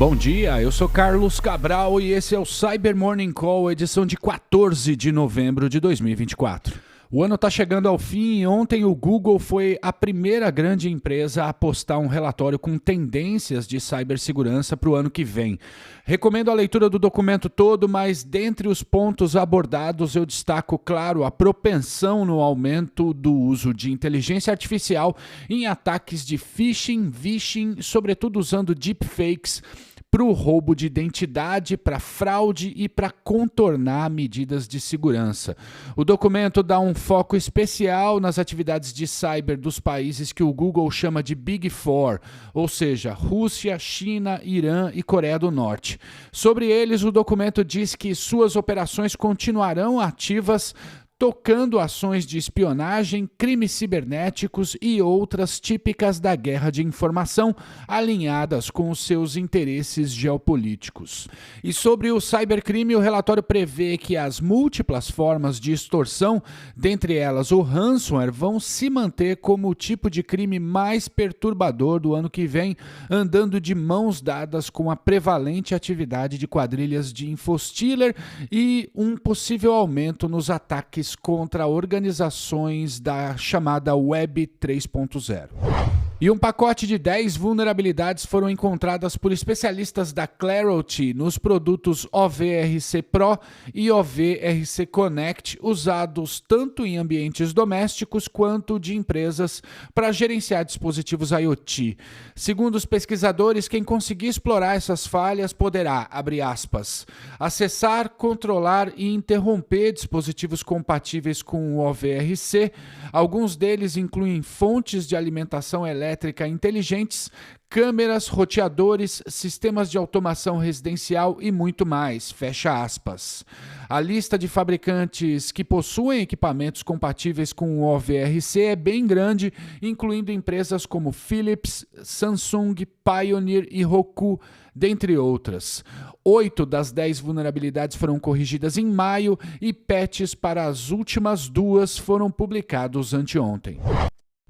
Bom dia, eu sou Carlos Cabral e esse é o Cyber Morning Call, edição de 14 de novembro de 2024. O ano está chegando ao fim e ontem o Google foi a primeira grande empresa a postar um relatório com tendências de cibersegurança para o ano que vem. Recomendo a leitura do documento todo, mas dentre os pontos abordados eu destaco, claro, a propensão no aumento do uso de inteligência artificial em ataques de phishing, vishing, sobretudo usando deepfakes, para o roubo de identidade, para fraude e para contornar medidas de segurança. O documento dá um foco especial nas atividades de cyber dos países que o Google chama de Big Four, ou seja, Rússia, China, Irã e Coreia do Norte. Sobre eles, o documento diz que suas operações continuarão ativas, tocando ações de espionagem, crimes cibernéticos e outras típicas da guerra de informação, alinhadas com os seus interesses geopolíticos. E sobre o cybercrime, o relatório prevê que as múltiplas formas de extorsão, dentre elas o ransomware, vão se manter como o tipo de crime mais perturbador do ano que vem, andando de mãos dadas com a prevalente atividade de quadrilhas de infostealer e um possível aumento nos ataques contra organizações da chamada Web 3.0. E um pacote de 10 vulnerabilidades foram encontradas por especialistas da Clarity nos produtos OVRC Pro e OVRC Connect, usados tanto em ambientes domésticos quanto de empresas para gerenciar dispositivos IoT. Segundo os pesquisadores, quem conseguir explorar essas falhas poderá, abre aspas, acessar, controlar e interromper dispositivos compatíveis com o OVRC. Alguns deles incluem fontes de alimentação elétrica inteligentes, câmeras, roteadores, sistemas de automação residencial e muito mais, fecha aspas. A lista de fabricantes que possuem equipamentos compatíveis com o OVRC é bem grande, incluindo empresas como Philips, Samsung, Pioneer e Roku, dentre outras. 8 das 10 vulnerabilidades foram corrigidas em maio e patches para as últimas 2 foram publicados anteontem.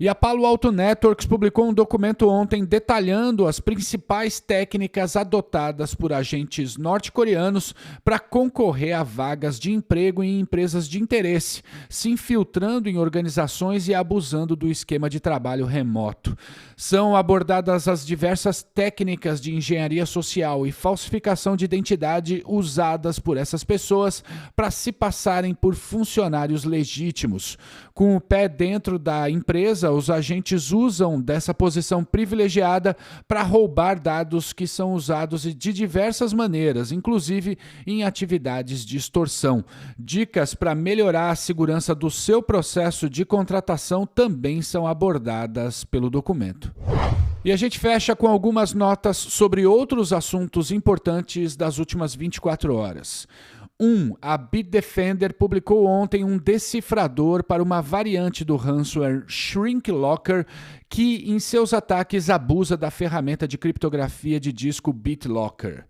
E a Palo Alto Networks publicou um documento ontem detalhando as principais técnicas adotadas por agentes norte-coreanos para concorrer a vagas de emprego em empresas de interesse, se infiltrando em organizações e abusando do esquema de trabalho remoto. São abordadas as diversas técnicas de engenharia social e falsificação de identidade usadas por essas pessoas para se passarem por funcionários legítimos. Com o pé dentro da empresa, os agentes usam dessa posição privilegiada para roubar dados que são usados de diversas maneiras, inclusive em atividades de extorsão. Dicas para melhorar a segurança do seu processo de contratação também são abordadas pelo documento. E a gente fecha com algumas notas sobre outros assuntos importantes das últimas 24 horas. A Bitdefender publicou ontem um decifrador para uma variante do ransomware ShrinkLocker que, em seus ataques, abusa da ferramenta de criptografia de disco BitLocker.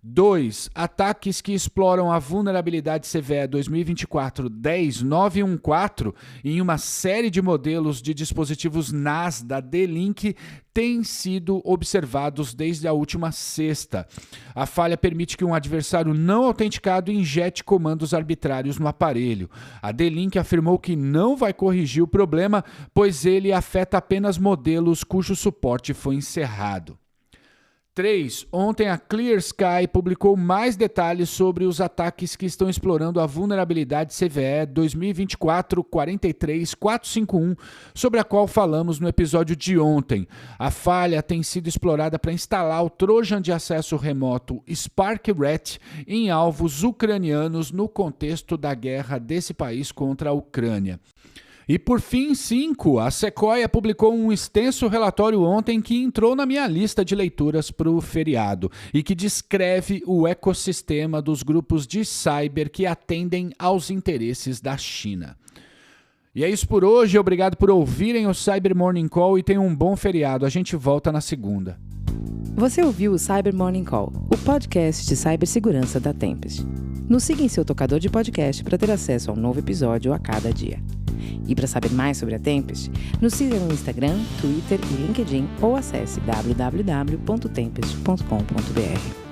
2. Ataques que exploram a vulnerabilidade CVE 2024-10914 em uma série de modelos de dispositivos NAS da D-Link têm sido observados desde a última sexta. A falha permite que um adversário não autenticado injete comandos arbitrários no aparelho. A D-Link afirmou que não vai corrigir o problema, pois ele afeta apenas modelos cujo suporte foi encerrado. 3. Ontem a ClearSky publicou mais detalhes sobre os ataques que estão explorando a vulnerabilidade CVE 2024-43451, sobre a qual falamos no episódio de ontem. A falha tem sido explorada para instalar o Trojan de acesso remoto SparkRat em alvos ucranianos no contexto da guerra desse país contra a Ucrânia. E por fim, 5, a Sequoia publicou um extenso relatório ontem que entrou na minha lista de leituras para o feriado e que descreve o ecossistema dos grupos de cyber que atendem aos interesses da China. E é isso por hoje, obrigado por ouvirem o Cyber Morning Call e tenham um bom feriado, a gente volta na segunda. Você ouviu o Cyber Morning Call, o podcast de cibersegurança da Tempest. Nos siga em seu tocador de podcast para ter acesso a um novo episódio a cada dia. E para saber mais sobre a Tempest, nos siga no Instagram, Twitter e LinkedIn ou acesse www.tempest.com.br.